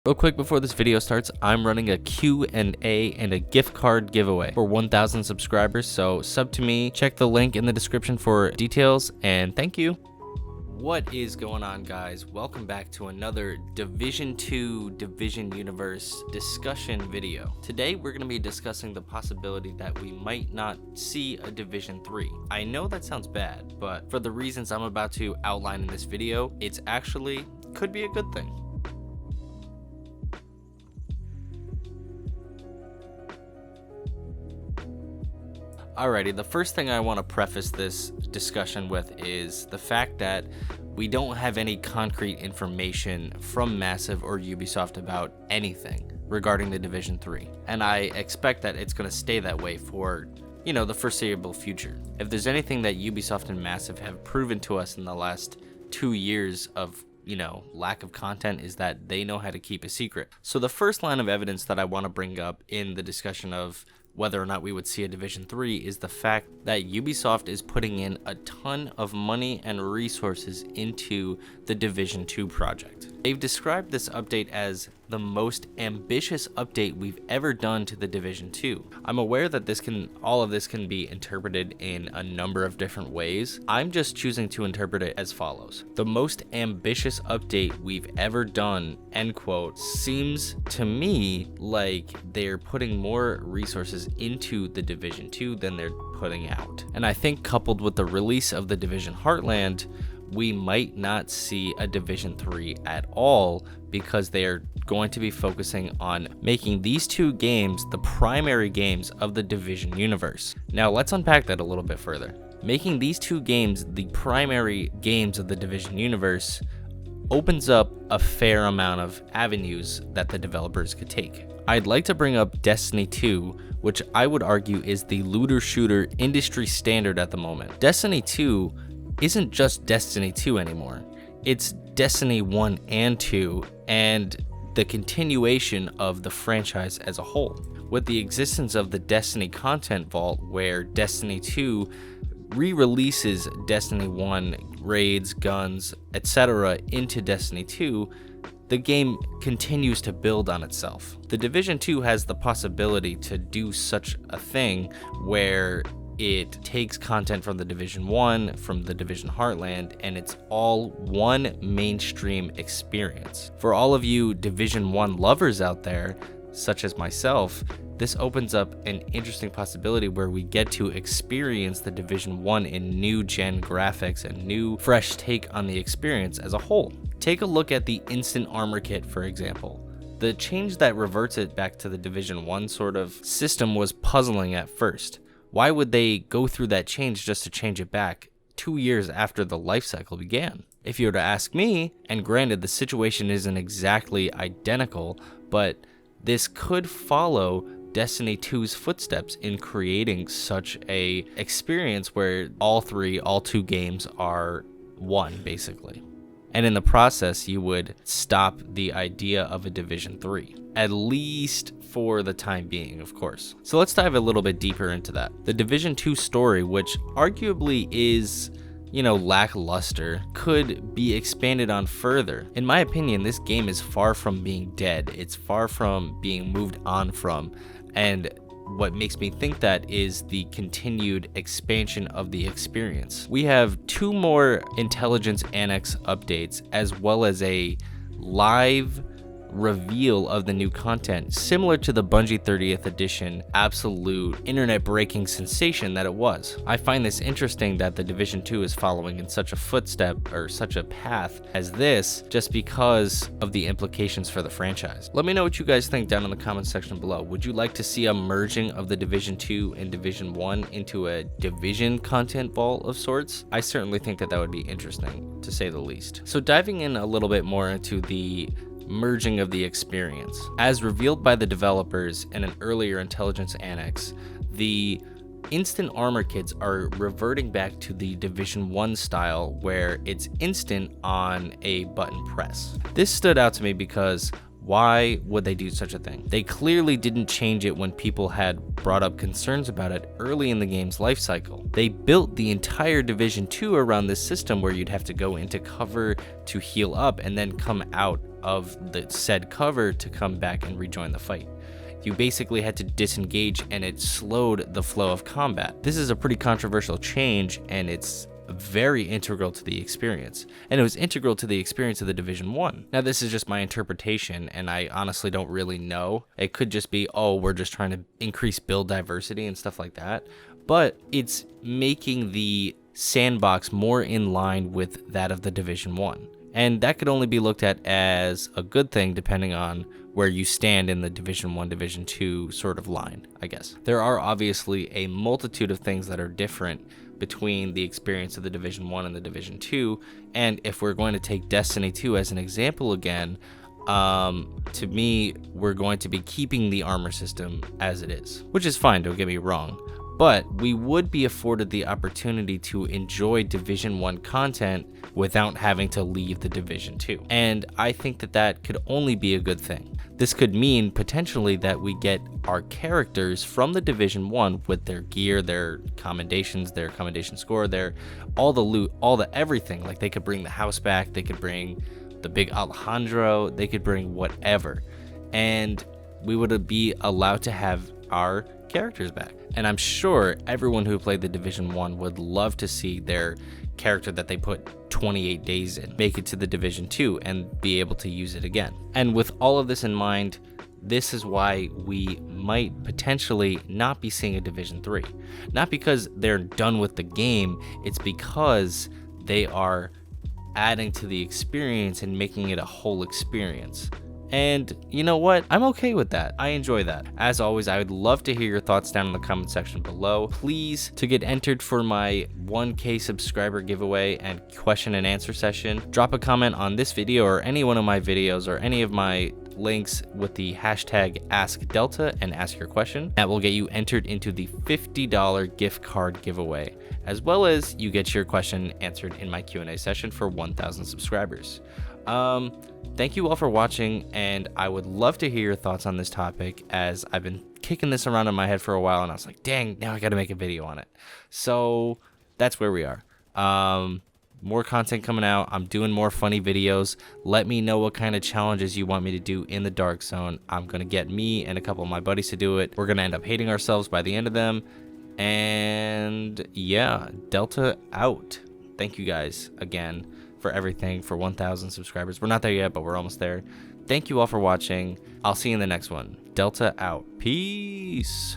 Real quick before this video starts, I'm running a Q&A and a gift card giveaway for 1,000 subscribers, so sub to me, check the link in the description for details, and thank you. What is going on, guys? Welcome back to another Division 2 Division Universe discussion video. Today we're going to be discussing the possibility that we might not see a Division 3. I know that sounds bad, but for the reasons I'm about to outline in this video, it's actually could be a good thing. Alrighty, the first thing I want to preface this discussion with is the fact that we don't have any concrete information from Massive or Ubisoft about anything regarding the Division 3. And I expect that it's going to stay that way for, the foreseeable future. If there's anything that Ubisoft and Massive have proven to us in the last 2 years of lack of content is that they know how to keep a secret. So the first line of evidence that I want to bring up in the discussion of whether or not we would see a Division 3 is the fact that Ubisoft is putting in a ton of money and resources into the Division 2 project. They've described this update as the most ambitious update we've ever done to the Division 2. I'm aware that all of this can be interpreted in a number of different ways. I'm just choosing to interpret it as follows. The most ambitious update we've ever done, end quote, seems to me like they're putting more resources into the Division 2 than they're putting out. And I think coupled with the release of the Division Heartland, we might not see a Division 3 at all because they are going to be focusing on making these two games the primary games of the Division universe. Now let's unpack that a little bit further. Making these two games the primary games of the Division universe opens up a fair amount of avenues that the developers could take. I'd like to bring up Destiny 2, which I would argue is the looter shooter industry standard at the moment. Destiny 2 isn't just Destiny 2 anymore. It's Destiny 1 and 2 and the continuation of the franchise as a whole. With the existence of the Destiny content vault, where Destiny 2 re-releases Destiny 1 raids, guns, etc. into Destiny 2, the game continues to build on itself. The Division 2 has the possibility to do such a thing where it takes content from the Division 1, from the Division Heartland, and it's all one mainstream experience. For all of you Division 1 lovers out there, such as myself, this opens up an interesting possibility where we get to experience the Division 1 in new gen graphics and new fresh take on the experience as a whole. Take a look at the instant armor kit, for example. The change that reverts it back to the Division 1 sort of system was puzzling at first. Why would they go through that change just to change it back 2 years after the life cycle began? If you were to ask me, and granted the situation isn't exactly identical, but this could follow Destiny 2's footsteps in creating such a experience where all two games are one, basically. And in the process, you would stop the idea of a Division 3, at least for the time being, of course. So let's dive a little bit deeper into that. The Division 2 story, which arguably is, lackluster, could be expanded on further. In my opinion, this game is far from being dead. It's far from being moved on from. And what makes me think that is the continued expansion of the experience. We have 2 more Intelligence Annex updates, as well as a live reveal of the new content, similar to the Bungie 30th edition absolute internet breaking sensation that it was. I find this interesting that the Division 2 is following in such a footstep or such a path as this, just because of the implications for the franchise. Let me know what you guys think down in the comment section below. Would you like to see a merging of the Division 2 and Division 1 into a Division content vault of sorts? I certainly think that would be interesting, to say the least. So diving in a little bit more into the merging of the experience. As revealed by the developers in an earlier Intelligence Annex, the instant armor kits are reverting back to the Division 1 style where it's instant on a button press. This stood out to me because why would they do such a thing? They clearly didn't change it when people had brought up concerns about it early in the game's life cycle. They built the entire Division 2 around this system where you'd have to go into cover to heal up and then come out of the said cover to come back and rejoin the fight. You basically had to disengage, and it slowed the flow of combat. This is a pretty controversial change, and it's very integral to the experience, and it was integral to the experience of the Division 1. Now, this is just my interpretation, and I honestly don't really know. It could just be, oh, we're just trying to increase build diversity and stuff like that, but it's making the sandbox more in line with that of the Division 1. And that could only be looked at as a good thing depending on where you stand in the Division 1, Division 2 sort of line, I guess. There are obviously a multitude of things that are different between the experience of the Division 1 and the Division 2, and if we're going to take Destiny 2 as an example again, to me, we're going to be keeping the armor system as it is, which is fine, don't get me wrong, but we would be afforded the opportunity to enjoy Division 1 content without having to leave the Division 2. And I think that that could only be a good thing. This could mean potentially that we get our characters from the Division 1 with their gear, their commendations, their commendation score, their all the loot, all the everything. Like they could bring the house back, they could bring the big Alejandro, they could bring whatever. And we would be allowed to have our characters back. And I'm sure everyone who played the Division 1 would love to see their character that they put 28 days in make it to the Division 2 and be able to use it again. And with all of this in mind, this is why we might potentially not be seeing a Division 3. Not because they're done with the game, it's because they are adding to the experience and making it a whole experience. And you know what? I'm okay with that. I enjoy that. As always, I would love to hear your thoughts down in the comment section below. Please, to get entered for my 1K subscriber giveaway and question and answer session, drop a comment on this video or any one of my videos or any of my links with the hashtag AskDelta and ask your question. That will get you entered into the $50 gift card giveaway, as well as you get your question answered in my Q&A session for 1,000 subscribers. Thank you all for watching, and I would love to hear your thoughts on this topic, as I've been kicking this around in my head for a while, and I was like, dang, now I gotta make a video on it. So that's where we are. More content coming out. I'm doing more funny videos. Let me know what kind of challenges you want me to do in the Dark Zone. I'm gonna get me and a couple of my buddies to do it. We're gonna end up hating ourselves by the end of them. And yeah, Delta out. Thank you guys again for everything, for 1,000 subscribers. We're not there yet, but we're almost there. Thank you all for watching. I'll see you in the next one. Delta out. Peace.